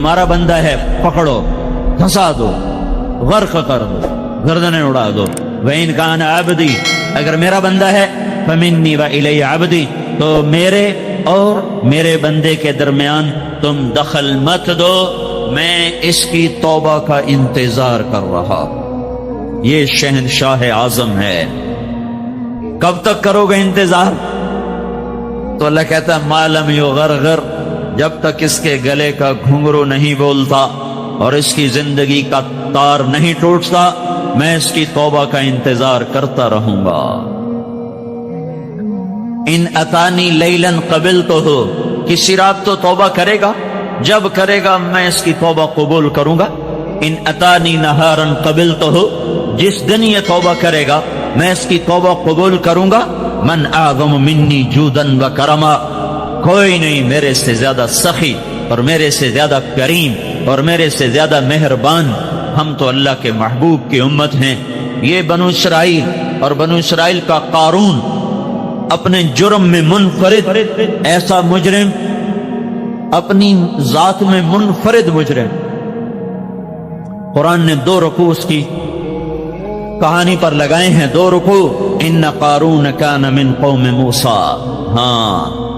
ہمارا بندہ ہے پکڑو، دھسا دو، غرق کر دو، گردنیں اڑا دو۔ وَإِنْ كَانَ عَبْدِي، اگر میرا بندہ ہے، فَمِنِّي وَإِلَيَّ عَبْدِي، تو میرے اور میرے بندے کے درمیان تم دخل مت دو، میں اس کی توبہ کا انتظار کر رہا۔ یہ شہنشاہ اعظم ہے، کب تک کرو گے انتظار؟ تو اللہ کہتا ہے مَا لَمْ يُغَرْغِرْ، جب تک اس کے گلے کا گھنگرو نہیں بولتا اور اس کی زندگی کا تار نہیں ٹوٹتا، میں اس کی توبہ کا انتظار کرتا رہوں گا۔ ان اتانی لیلاً قبلتہ، کسی رات تو توبہ کرے گا، جب کرے گا میں اس کی توبہ قبول کروں گا۔ ان اتانی نہاراً قبلتہ، جس دن یہ توبہ کرے گا میں اس کی توبہ قبول کروں گا۔ من اعظم منی جوداً و کرما، کوئی نہیں میرے سے زیادہ سخی اور میرے سے زیادہ کریم اور میرے سے زیادہ مہربان۔ ہم تو اللہ کے محبوب کی امت ہیں۔ یہ بنو اسرائیل اور بنو اسرائیل کا قارون اپنے جرم میں منفرد، ایسا مجرم، اپنی ذات میں منفرد مجرم۔ قرآن نے 2 رکوع اس کی کہانی پر لگائے ہیں، 2 رکوع۔ ان قارون کان من قوم موسیٰ، ہاں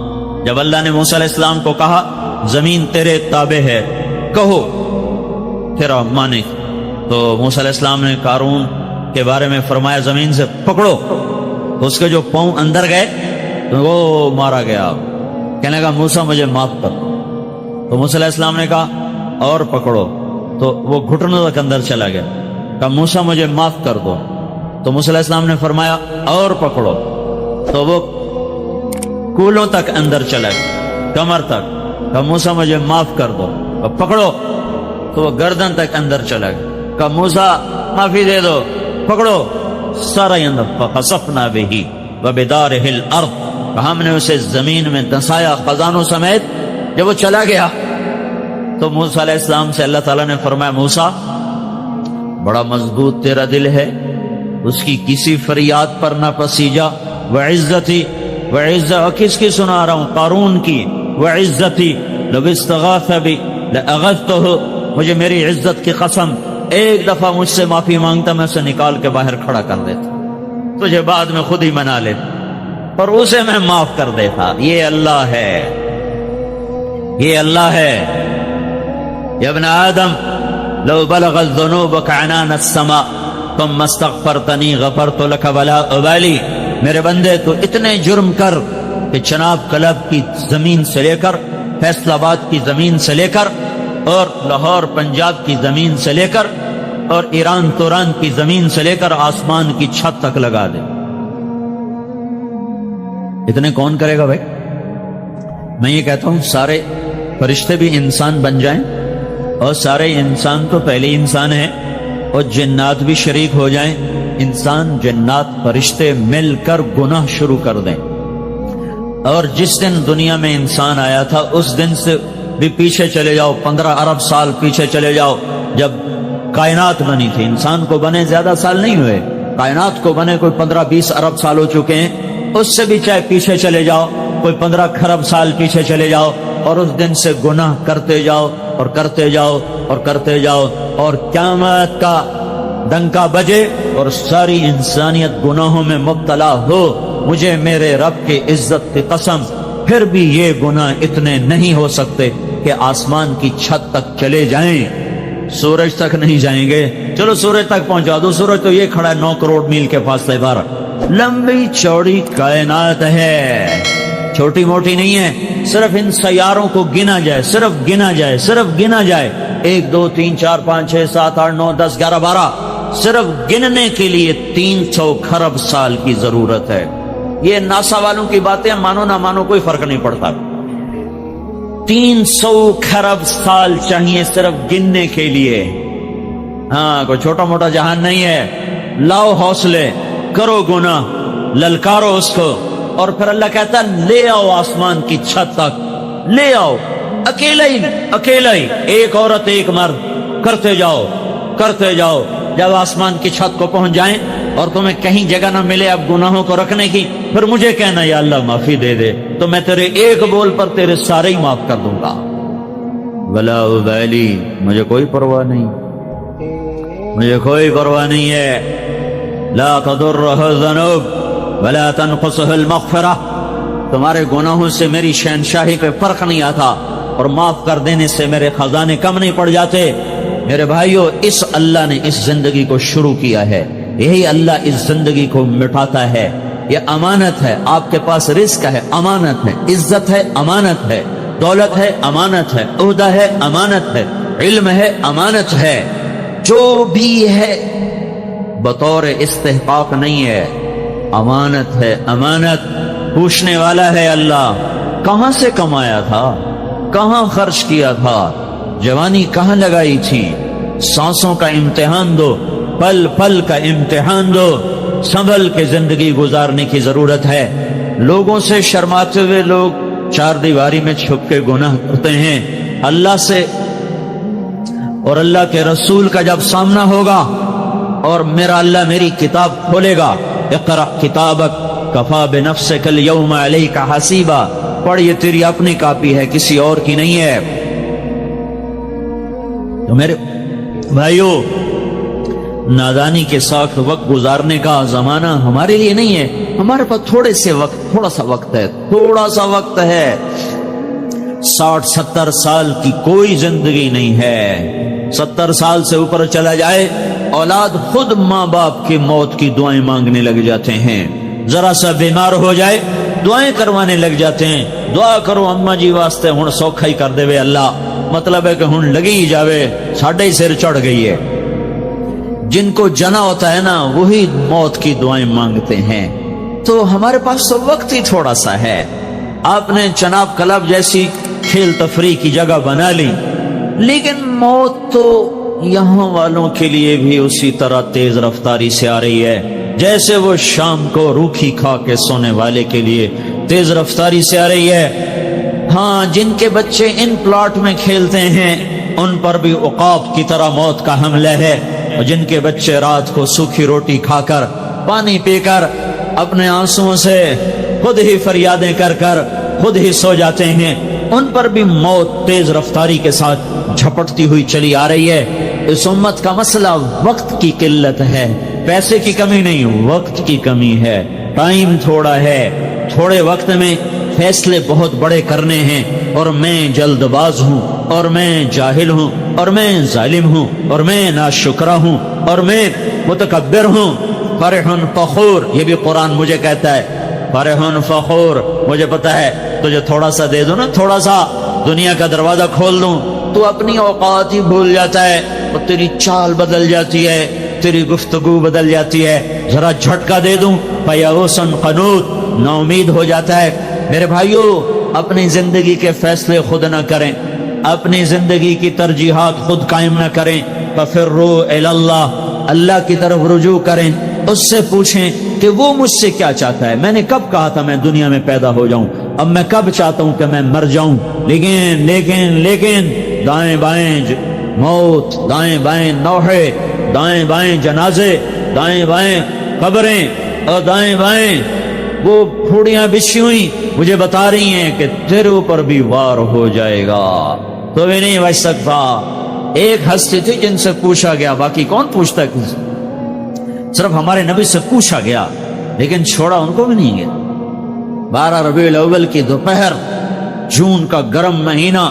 جب اللہ نے موسیٰ علیہ السلام کو کہا زمین تیرے تابع ہے، کہو تیرا مانے، تو موسیٰ علیہ السلام نے قارون کے بارے میں فرمایا زمین سے پکڑو، تو اس کے جو پاؤں اندر گئے تو وہ مارا گیا۔ کہنے لگا موسیٰ مجھے معاف کر، تو موسیٰ علیہ السلام نے کہا اور پکڑو، تو وہ گھٹنوں تک اندر چلا گیا۔ کہا موسیٰ مجھے معاف کر دو، تو موسیٰ علیہ السلام نے فرمایا اور پکڑو، تو وہ کولوں تک اندر چلا گیا، کمر تک۔ کہا موسیٰ مجھے معاف کر دو، پکڑو، تو وہ گردن تک اندر چلا گیا۔ کہا موسیٰ معافی دے دو، پکڑو، سارا اندر۔ فخسفنا بہ وبدارہ الارض، ہم نے اسے زمین میں دھسایا خزانوں سمیت۔ جب وہ چلا گیا تو موسیٰ علیہ السلام سے اللہ تعالیٰ نے فرمایا موسیٰ بڑا مضبوط تیرا دل ہے، اس کی کسی فریاد پر نہ پسیجا۔ وعزتی، وعزت کس کی سنا رہا ہوں؟ قارون کی۔ وعزتی لو استغاث بی لاغثتہ، مجھے میری عزت کی قسم ایک دفعہ مجھ سے معافی مانگتا میں اسے نکال کے باہر کھڑا کر دیتا، تجھے بعد میں خود ہی منا لیتا اور اسے میں معاف کر دیتا۔ یہ اللہ ہے، یہ اللہ ہے۔ یا ابن آدم لو بلغت ذنوبک عنان السماء ثم استغفرتنی غفرت لک ولا ابالی، میرے بندے تو اتنے جرم کر کہ چناب کلب کی زمین سے لے کر فیصل آباد کی زمین سے لے کر اور لاہور پنجاب کی زمین سے لے کر اور ایران توران کی زمین سے لے کر آسمان کی چھت تک لگا دے، اتنے کون کرے گا بھائی؟ میں یہ کہتا ہوں سارے فرشتے بھی انسان بن جائیں، اور سارے انسان تو پہلے انسان ہیں، اور جنات بھی شریک ہو جائیں، انسان جنات فرشتے مل کر گناہ شروع کر دیں، اور جس دن دنیا میں انسان آیا تھا اس دن سے بھی پیچھے چلے جاؤ، 15 ارب سال پیچھے چلے جاؤ، جب کائنات بنی تھی۔ انسان کو بنے زیادہ سال نہیں ہوئے، کائنات کو بنے کوئی 15-20 ارب سال ہو چکے ہیں، اس سے بھی چاہے پیچھے چلے جاؤ، کوئی 15 کھرب سال پیچھے چلے جاؤ، اور اس دن سے گناہ کرتے جاؤ اور کرتے جاؤ اور کرتے جاؤ، اور قیامت کا ڈنکا بجے اور ساری انسانیت گناہوں میں مبتلا ہو، مجھے میرے رب کی عزت کی قسم پھر بھی یہ گناہ اتنے نہیں ہو سکتے کہ آسمان کی چھت تک چلے جائیں، سورج تک نہیں جائیں گے۔ چلو سورج تک پہنچا دو، سورج تو یہ کھڑا ہے 9 کروڑ میل کے فاصلے پر۔ لمبی چوڑی کائنات ہے، چھوٹی موٹی نہیں ہے۔ صرف ان سیاروں کو گنا جائے، صرف گنا جائے، صرف گنا جائے، 1 2 3 4 5 6 7 8 9 10 11 12، صرف گننے کے لیے 300 کھرب سال کی ضرورت ہے۔ یہ ناسا والوں کی باتیں مانو نہ مانو کوئی فرق نہیں پڑتا، 300 کھرب سال چاہیے صرف گننے کے لیے۔ ہاں کوئی چھوٹا موٹا جہان نہیں ہے۔ لاؤ حوصلے، کرو گناہ، للکارو اس کو، اور پھر اللہ کہتا ہے لے آؤ آسمان کی چھت تک، لے آؤ، اکیلا ہی، ایک عورت ایک مرد، کرتے جاؤ کرتے جاؤ۔ جب آسمان کی چھت کو پہنچ جائیں اور تمہیں کہیں جگہ نہ ملے اب گناہوں کو رکھنے کی، پھر مجھے کہنا یا اللہ معافی دے دے، تو میں تیرے ایک بول پر تیرے سارے ہی معاف کر دوں گا۔ ولا ابالی، مجھے کوئی پرواہ نہیں، مجھے کوئی پرواہ نہیں ہے۔ لا تضرہ الذنوب ولا تنقصہ المغفرہ، تمہارے گناہوں سے میری شہنشاہی پہ فرق نہیں آتا اور معاف کر دینے سے میرے خزانے کم نہیں پڑ جاتے۔ میرے بھائیو، اس اللہ نے اس زندگی کو شروع کیا ہے، یہی اللہ اس زندگی کو مٹاتا ہے۔ یہ امانت ہے، آپ کے پاس رزق ہے، امانت ہے، عزت ہے، امانت ہے، دولت ہے، امانت ہے، عہدہ ہے، امانت ہے، علم ہے، امانت ہے، جو بھی ہے بطور استحقاق نہیں ہے، امانت ہے، امانت۔ پوچھنے والا ہے اللہ، کہاں سے کمایا تھا، کہاں خرچ کیا تھا، جوانی کہاں لگائی تھی، سانسوں کا امتحان دو، پل پل کا امتحان دو، سنبھل کے زندگی گزارنے کی ضرورت ہے۔ لوگوں سے شرماتے ہوئے لوگ چار دیواری میں چھپ کے گناہ کرتے ہیں، اللہ سے اور اللہ کے رسول کا جب سامنا ہوگا اور میرا اللہ میری کتاب کھولے گا، اقرأ کتابک کفا بنفسک اليوم علیک حسیبا، پڑھ، یہ تیری اپنی کاپی ہے، کسی اور کی نہیں ہے۔ تو میرے بھائیو، نادانی کے ساتھ وقت گزارنے کا زمانہ ہمارے لیے نہیں ہے، ہمارے پاس تھوڑا سا وقت ہے، تھوڑا سا وقت ہے۔ 60-70 سال کی کوئی زندگی نہیں ہے۔ 70 سال سے اوپر چلا جائے، اولاد خود ماں باپ کی موت کی دعائیں مانگنے لگ جاتے ہیں، ذرا سا بیمار ہو جائے دعائیں کروانے لگ جاتے ہیں، دعا کرو اماں جی واسطے، ہن سوکھا ہی کر دے وے اللہ، مطلب ہے کہ ہن لگی ہی جاوے، ساڈے ہی سر چڑھ گئی ہے۔ جن کو جنا ہوتا ہے نا، وہی موت کی دعائیں مانگتے ہیں۔ تو ہمارے پاس تو وقت ہی تھوڑا سا ہے۔ آپ نے چناب کلب جیسی کھیل تفریح کی جگہ بنا لی، لیکن موت تو یہاں والوں کے لیے بھی اسی طرح تیز رفتاری سے آ رہی ہے جیسے وہ شام کو روکھی کھا کے سونے والے کے لیے تیز رفتاری سے آ رہی ہے۔ ہاں، جن کے بچے ان پلاٹ میں کھیلتے ہیں ان پر بھی عقاب کی طرح موت کا حملہ ہے، اور جن کے بچے رات کو سوکھی روٹی کھا کر، پانی پی کر، اپنے آنسوؤں سے خود ہی فریادیں کر کر خود ہی سو جاتے ہیں، ان پر بھی موت تیز رفتاری کے ساتھ جھپٹتی ہوئی چلی آ رہی ہے۔ اس امت کا مسئلہ وقت کی قلت ہے، پیسے کی کمی نہیں، وقت کی کمی ہے۔ ٹائم تھوڑا ہے، تھوڑے وقت میں فیصلے بہت بڑے کرنے ہیں، اور میں جلد باز ہوں، اور میں جاہل ہوں، اور میں ظالم ہوں، اور میں ناشکرا ہوں، اور میں متکبر ہوں۔ فرح فخور، یہ بھی قرآن مجھے کہتا ہے، فرح فخور، مجھے پتا ہے تجھے تھوڑا سا دے دو نا، تھوڑا سا دنیا کا دروازہ کھول دوں، تو اپنی اوقات ہی بھول جاتا ہے، اور تیری چال بدل جاتی ہے، تیری گفتگو بدل جاتی ہے، ذرا جھٹکا دے دوں فیئوسن قنوط، نا امید ہو جاتا ہے۔ میرے بھائیو، اپنی زندگی کے فیصلے خود نہ کریں، اپنی زندگی کی ترجیحات خود قائم نہ کریں، ففروا الی اللہ، اللہ کی طرف رجوع کریں، اس سے پوچھیں کہ وہ مجھ سے کیا چاہتا ہے۔ میں نے کب کہا تھا میں دنیا میں پیدا ہو جاؤں، اب میں کب چاہتا ہوں کہ میں مر جاؤں، لیکن دائیں بائیں موت، دائیں بائیں نوحے، دائیں بائیں جنازے، دائیں بائیں قبریں، اور دائیں بائیں وہ پھوڑیاں بچھی ہوئی مجھے بتا رہی ہیں کہ تیرے اوپر بھی وار ہو جائے گا، تو بھی نہیں بچ سکتا۔ ایک ہستی تھی جن سے پوچھا گیا، باقی کون پوچھتا ہے، صرف ہمارے نبی سے پوچھا گیا، لیکن چھوڑا ان کو بھی نہیں گیا۔ 12 ربیع الاول کی دوپہر، جون کا گرم مہینہ،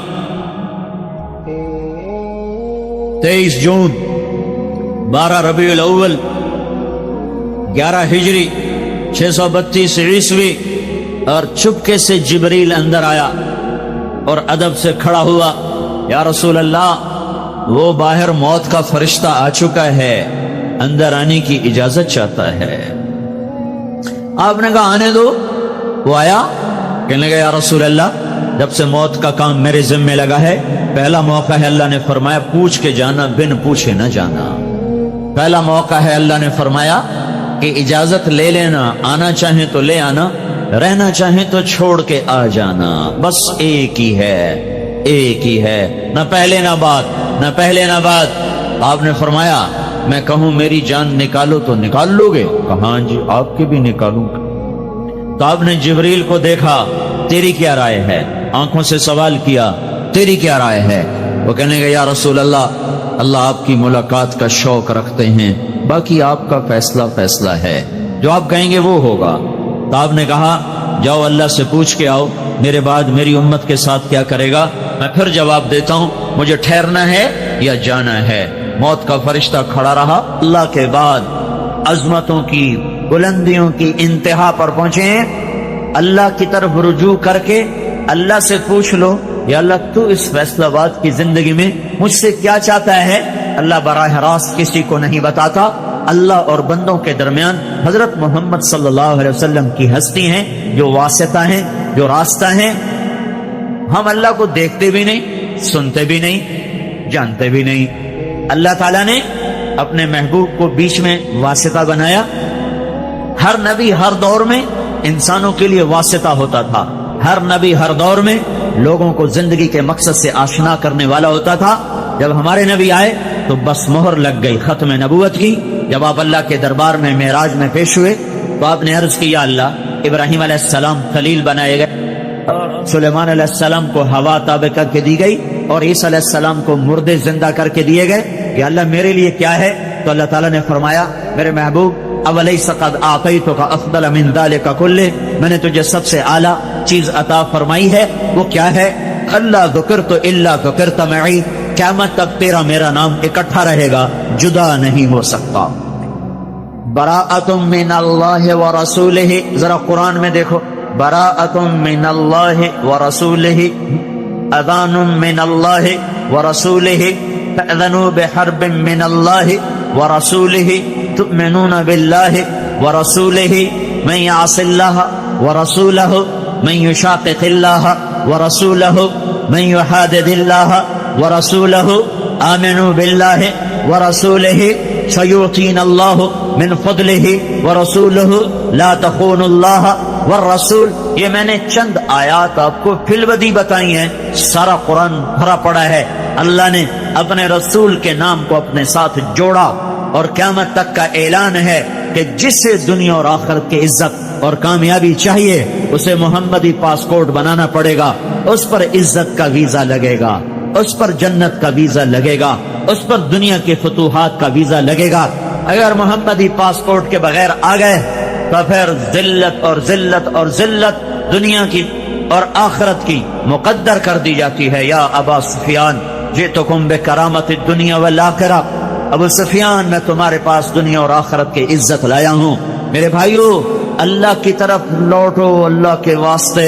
23 جون 12 ربیع الاول 11 ہجری 632 عیسوی، اور چپکے سے جبریل اندر آیا اور ادب سے کھڑا ہوا، یا رسول اللہ، وہ باہر موت کا فرشتہ آ چکا ہے، اندر آنے کی اجازت چاہتا ہے۔ آپ نے کہا آنے دو۔ وہ آیا، کہنے لگا یا رسول اللہ، جب سے موت کا کام میرے ذمہ لگا ہے، پہلا موقع ہے اللہ نے فرمایا پوچھ کے جانا، بن پوچھے نہ جانا۔ پہلا موقع ہے اللہ نے فرمایا کہ اجازت لے لینا، آنا چاہیں تو لے آنا، رہنا چاہیں تو چھوڑ کے آ جانا، بس ایک ہی ہے، ایک ہی ہے، نہ پہلے نہ بعد، نہ پہلے نہ بعد۔ آپ نے فرمایا میں کہوں میری جان نکالو تو نکال لو گے؟ کہاں جی، آپ کی بھی نکالوں گا۔ تو آپ نے جبریل کو دیکھا، تیری کیا رائے ہے؟ آنکھوں سے سوال کیا، تیری کیا رائے ہے؟ وہ کہنے لگے یا رسول اللہ آپ کی ملاقات کا شوق رکھتے ہیں، باقی آپ کا فیصلہ ہے، جو آپ کہیں گے وہ ہوگا۔ تو آپ نے کہا جاؤ اللہ سے پوچھ کے آؤ میرے بعد میری امت کے ساتھ کیا کرے گا، میں پھر جواب دیتا ہوں، مجھے ٹھہرنا ہے یا جانا ہے۔ موت کا فرشتہ کھڑا رہا۔ اللہ کے بعد عظمتوں کی بلندیوں کی انتہا پر پہنچے ہیں، اللہ کی طرف رجوع کر کے اللہ سے پوچھ لو یا اللہ تو اس فیصلہ باد کی زندگی میں مجھ سے کیا چاہتا ہے۔ اللہ براہ راست کسی کو نہیں بتاتا، اللہ اور بندوں کے درمیان حضرت محمد صلی اللہ علیہ وسلم کی ہستی ہیں جو واسطہ ہیں، جو راستہ ہیں۔ ہم اللہ کو دیکھتے بھی نہیں، سنتے بھی نہیں، جانتے بھی نہیں۔ اللہ تعالیٰ نے اپنے محبوب کو بیچ میں واسطہ بنایا۔ ہر نبی ہر دور میں انسانوں کے لیے واسطہ ہوتا تھا، ہر نبی ہر دور میں لوگوں کو زندگی کے مقصد سے آشنا کرنے والا ہوتا تھا۔ جب ہمارے نبی آئے تو بس مہر لگ گئی ختم نبوت کی۔ جب آپ اللہ کے دربار میں معراج میں پیش ہوئے تو آپ نے عرض کیا اللہ ابراہیم علیہ السلام خلیل بنائے گئے، سلیمان علیہ السلام کو ہوا تابع کر کے دی گئی، اور عیسیٰ علیہ السلام کو مردے زندہ کر کے دیے گئے، کہ اللہ میرے لیے کیا ہے؟ تو اللہ تعالیٰ نے فرمایا میرے محبوب اولیس قد اعطیتک افضل من ذلک کلہ، میں نے تجھے سب سے اعلیٰ چیز عطا فرمائی ہے، وہ کیا ہے؟ اللہ ذکرت الا ذکرت معی، قیامت تک تیرا میرا نام اکٹھا رہے گا، جدا نہیں ہو سکتا۔ براءۃ من اللہ ورسولہ، ذرا قرآن میں دیکھو، براءۃ من اللہ ورسولہ، اذان من اللہ ورسولہ، فاذنوا بحرب من اللہ ورسولہ، تؤمنون باللہ ورسولہ، من یعص اللہ ورسولہ، من یشاقق اللہ ورسولہ، من یحادد اللہ ورسولہ، آمنوا باللہ ورسولہ، سیؤتین اللہ من فضلہ ورسولہ، لا تخونوا اللہ والرسول۔ یہ میں نے چند آیات آپ کو فی البدی بتائی ہیں، سارا قرآن بھرا پڑا ہے۔ اللہ نے اپنے رسول کے نام کو اپنے ساتھ جوڑا، اور قیامت تک کا اعلان ہے کہ جسے دنیا اور آخرت کی عزت اور کامیابی چاہیے اسے محمدی پاسپورٹ بنانا پڑے گا، اس پر عزت کا ویزا لگے گا، اس پر جنت کا ویزا لگے گا، اس پر دنیا کے فتوحات کا ویزا لگے گا۔ اگر محمدی پاسپورٹ کے بغیر آ گئے تو پھر ذلت اور ذلت اور ذلت دنیا کی اور آخرت کی مقدر کر دی جاتی ہے۔ یا ابا سفیان جئتکم بکرامت الدنیا والآخرہ، ابو سفیان میں تمہارے پاس دنیا اور آخرت کی عزت لایا ہوں۔ میرے بھائیو اللہ کی طرف لوٹو، اللہ کے واسطے۔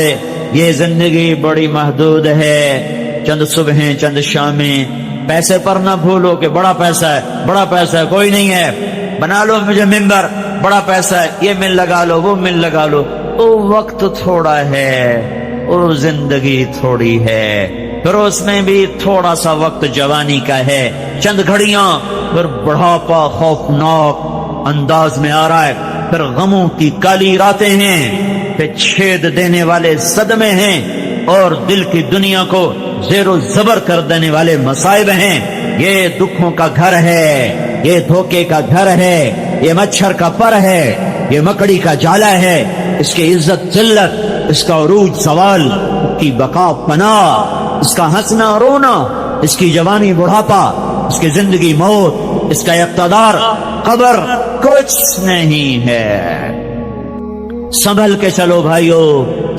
یہ زندگی بڑی محدود ہے، چند صبحیں چند شامیں، پیسے پر نہ بھولو کہ بڑا پیسہ ہے، بڑا پیسہ ہے، کوئی نہیں ہے، بنا لو مجھے ممبر، بڑا پیسہ ہے، یہ مل لگا لو، وہ مل لگا لو۔ وہ وقت تھوڑا ہے، وہ زندگی تھوڑی ہے، پھر اس میں بھی تھوڑا سا وقت جوانی کا ہے، چند گھڑیاں، پھر بڑھاپا خوفناک انداز میں آ رہا ہے، پھر غموں کی کالی راتیں ہیں، پھر چھید دینے والے صدمے ہیں، اور دل کی دنیا کو زیر و زبر کر دینے والے مصائب ہیں۔ یہ دکھوں کا گھر ہے، یہ دھوکے کا گھر ہے، یہ مچھر کا پر ہے، یہ مکڑی کا جالا ہے۔ اس کی عزت ذلت، اس کا عروج زوال، اس کی بقا پناہ، اس کا ہنسنا رونا، اس کی جوانی بڑھاپا، اس کی زندگی موت، اس کا اقتدار قبر، کچھ نہیں ہے۔ سنبھل کے چلو بھائیو،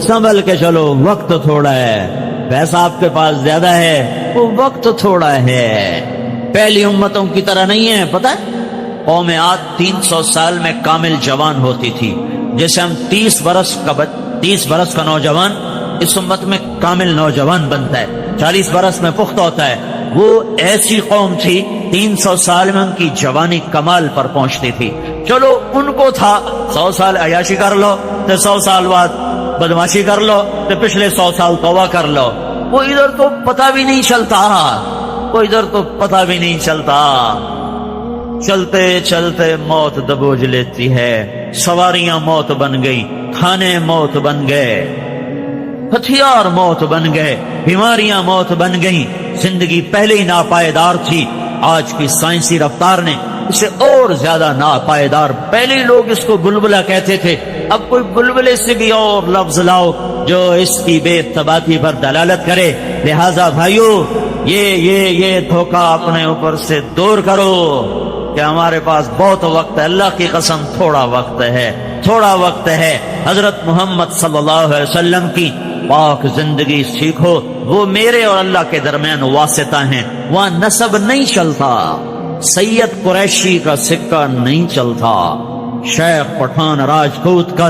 سنبھل کے چلو، وقت تھوڑا ہے، پیسہ آپ کے پاس زیادہ ہے، وہ وقت تھوڑا ہے۔ پہلی امتوں کی طرح نہیں ہے، پتہ ہے قوم عاد 300 سال میں کامل جوان ہوتی تھی، جیسے ہم 30 برس کا نوجوان اس امت میں کامل نوجوان بنتا ہے، 40 برس میں پختہ ہوتا ہے۔ وہ ایسی قوم تھی 300 سال میں ان کی جوانی کمال پر پہنچتی تھی۔ چلو ان کو تھا 100 سال عیاشی کر لو تو 100 سال بعد بدماشی کر لو تو پچھلے 100 سال توبہ کر لو، وہ ادھر تو پتہ بھی نہیں چلتا، وہ ادھر تو پتہ بھی نہیں چلتا۔ چلتے چلتے موت دبوچ لیتی ہے، سواریاں موت بن گئی، کھانے موت بن گئے، ہتھیار موت بن گئے، بیماریاں موت بن گئیں۔ زندگی پہلے ہی ناپائیدار تھی، آج کی سائنسی رفتار نے اسے اور زیادہ ناپائیدار۔ پہلے لوگ اس کو بلبلہ کہتے تھے، اب کوئی بلبلے سے بھی اور لفظ لاؤ جو اس کی بے ثباتی پر دلالت کرے۔ لہذا بھائیو یہ دھوکہ اپنے اوپر سے دور کرو کہ ہمارے پاس بہت وقت ہے. اللہ کی قسم تھوڑا وقت ہے، تھوڑا وقت ہے. حضرت محمد صلی اللہ علیہ وسلم کی پاک زندگی سیکھو. وہ میرے اور اللہ کے درمیان واسطہ ہیں. وہاں نسب نہیں چلتا، سید قریشی کا سکہ نہیں چلتا، شیخ پٹھان راجپوت کا